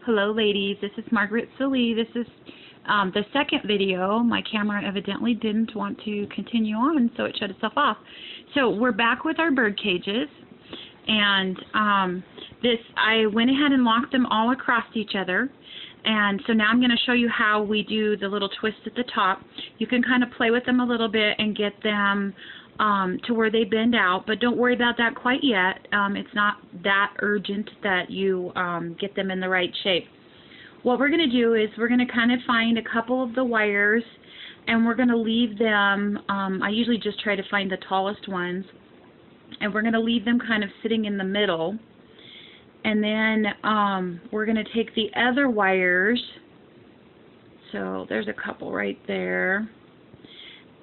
Hello ladies, this is Margaret Silly. This is the second video. My camera evidently didn't want to continue on, so it shut itself off. So we're back with our bird cages, and I went ahead and locked them all across each other. And so now I'm going to show you how we do the little twist at the top. You can kind of play with them a little bit and get them to where they bend out, but don't worry about that quite yet. It's not that urgent that you get them in the right shape. What we're going to do is we're going to kind of find a couple of the wires, and we're going to leave them, I usually just try to find the tallest ones, and we're going to leave them kind of sitting in the middle. And then we're going to take the other wires, so there's a couple right there,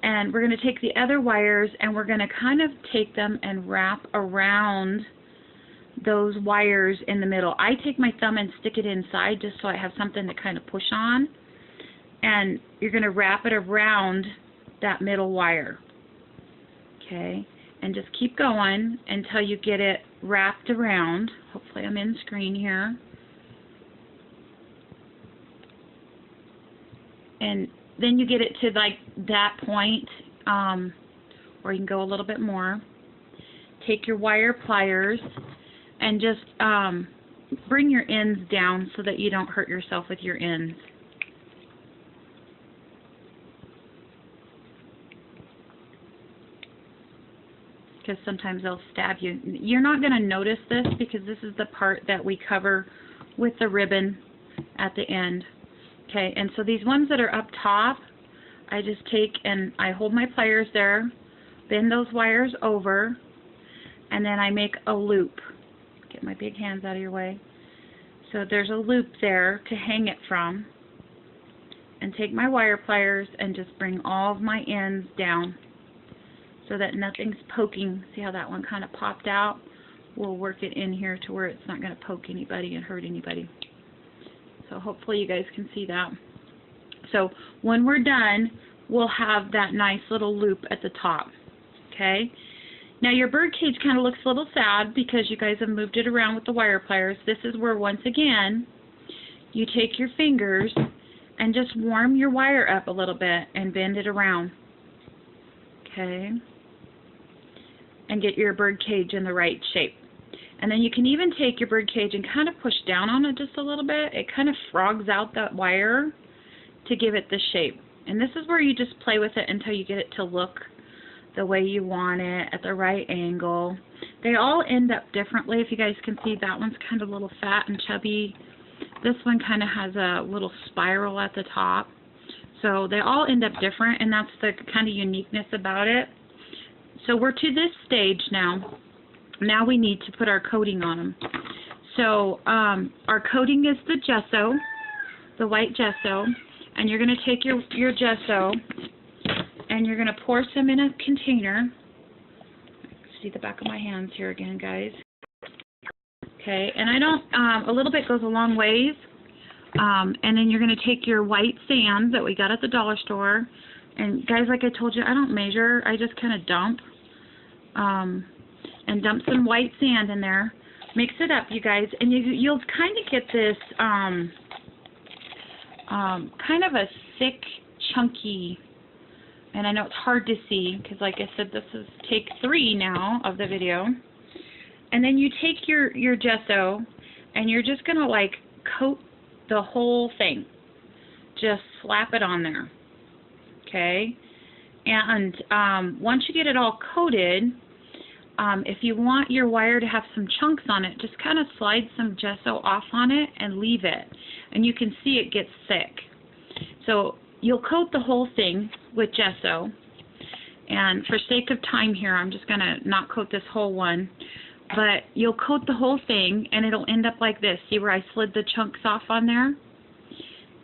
and we're going to take the other wires and we're going to kind of take them and wrap around those wires in the middle. I take my thumb and stick it inside just so I have something to kind of push on, and you're going to wrap it around that middle wire, okay? And just keep going until you get it wrapped around. Hopefully I'm in screen here. And then you get it to like that point, or you can go a little bit more. Take your wire pliers and just bring your ends down so that you don't hurt yourself with your ends. Because sometimes they'll stab you. You're not going to notice this because this is the part that we cover with the ribbon at the end. Okay, and so these ones that are up top, I just take and I hold my pliers there, bend those wires over, and then I make a loop. Get my big hands out of your way. So there's a loop there to hang it from, and take my wire pliers and just bring all of my ends down so that nothing's poking. See how that one kind of popped out? We'll work it in here to where it's not going to poke anybody and hurt anybody. So hopefully you guys can see that. So when we're done, we'll have that nice little loop at the top. Okay? Now your bird cage kind of looks a little sad because you guys have moved it around with the wire pliers. This is where, once again, you take your fingers and just warm your wire up a little bit and bend it around. Okay? And get your bird cage in the right shape. And then you can even take your bird cage and kind of push down on it just a little bit. It kind of frogs out that wire to give it the shape. And this is where you just play with it until you get it to look the way you want it, at the right angle. They all end up differently. If you guys can see, that one's kind of a little fat and chubby. This one kind of has a little spiral at the top. So they all end up different, and that's the kind of uniqueness about it. So we're to this stage now. Now we need to put our coating on them. So our coating is the gesso, the white gesso, and you're going to take your gesso and you're going to pour some in a container. See the back of my hands here again, guys. Okay, and I don't, a little bit goes a long ways. And then you're going to take your white sand that we got at the dollar store. And guys, like I told you, I don't measure. I just kind of dump. And dump some white sand in there. Mix it up, you guys, and you'll kind of get this kind of a thick, chunky, and I know it's hard to see because, like I said, this is take 3 now of the video. And then you take your gesso and you're just going to like coat the whole thing. Just slap it on there. Okay? And once you get it all coated, if you want your wire to have some chunks on it, just kind of slide some gesso off on it and leave it. And you can see it gets thick. So you'll coat the whole thing with gesso. And for sake of time here, I'm just going to not coat this whole one. But you'll coat the whole thing, and it'll end up like this. See where I slid the chunks off on there?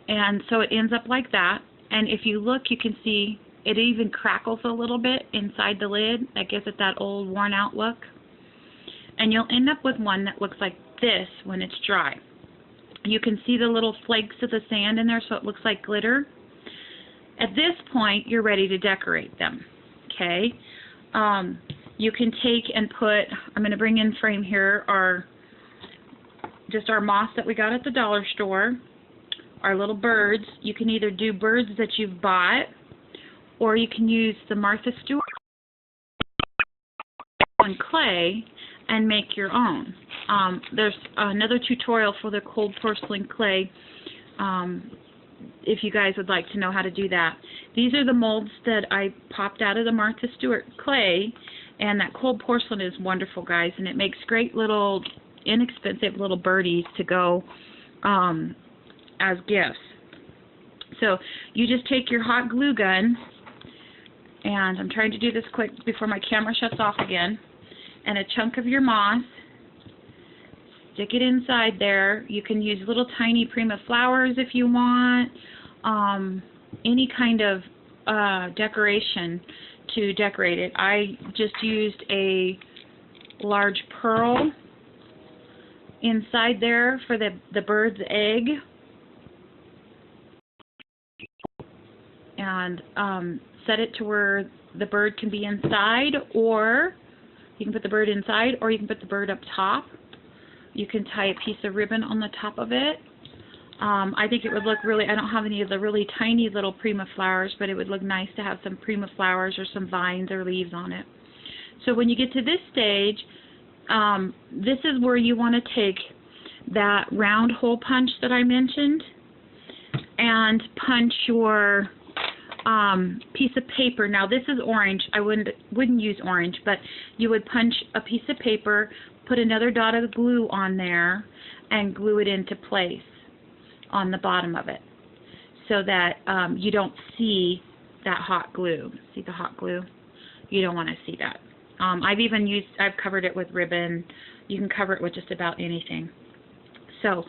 And so it ends up like that. And if you look, you can see it even crackles a little bit inside the lid. That gives it that old worn out look. And you'll end up with one that looks like this when it's dry. You can see the little flakes of the sand in there, so it looks like glitter. At this point, you're ready to decorate them. Okay? You can take and put, I'm going to bring in frame here our just our moss that we got at the dollar store, our little birds. You can either do birds that you've bought, or you can use the Martha Stewart clay and make your own. There's another tutorial for the cold porcelain clay if you guys would like to know how to do that. These are the molds that I popped out of the Martha Stewart clay, and that cold porcelain is wonderful, guys, and it makes great little inexpensive little birdies to go as gifts. So you just take your hot glue gun, and I'm trying to do this quick before my camera shuts off again, and a chunk of your moss, stick it inside there. You can use little tiny Prima flowers if you want, any kind of decoration to decorate it. I just used a large pearl inside there for the bird's egg, and set it to where the bird can be inside, or you can put the bird inside, or you can put the bird up top. You can tie a piece of ribbon on the top of it. I think it would look really, I don't have any of the really tiny little Prima flowers, but it would look nice to have some Prima flowers or some vines or leaves on it. So when you get to this stage, this is where you want to take that round hole punch that I mentioned and punch your piece of paper. Now this is orange. I wouldn't use orange, but you would punch a piece of paper, put another dot of glue on there, and glue it into place on the bottom of it, so that you don't see that hot glue. See the hot glue? You don't want to see that. I've covered it with ribbon. You can cover it with just about anything. So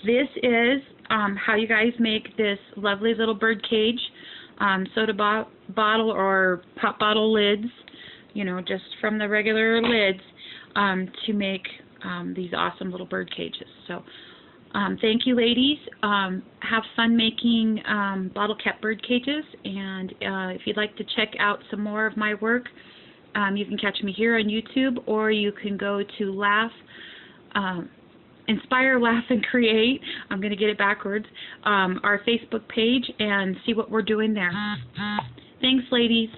this is how you guys make this lovely little bird cage. Soda bottle or pop bottle lids, you know, just from the regular lids, to make these awesome little bird cages. So thank you, ladies. Have fun making bottle cap bird cages, and if you'd like to check out some more of my work, you can catch me here on YouTube, or you can go to Inspire, Laugh, and Create. I'm going to get it backwards. Our Facebook page, and see what we're doing there. Thanks, ladies.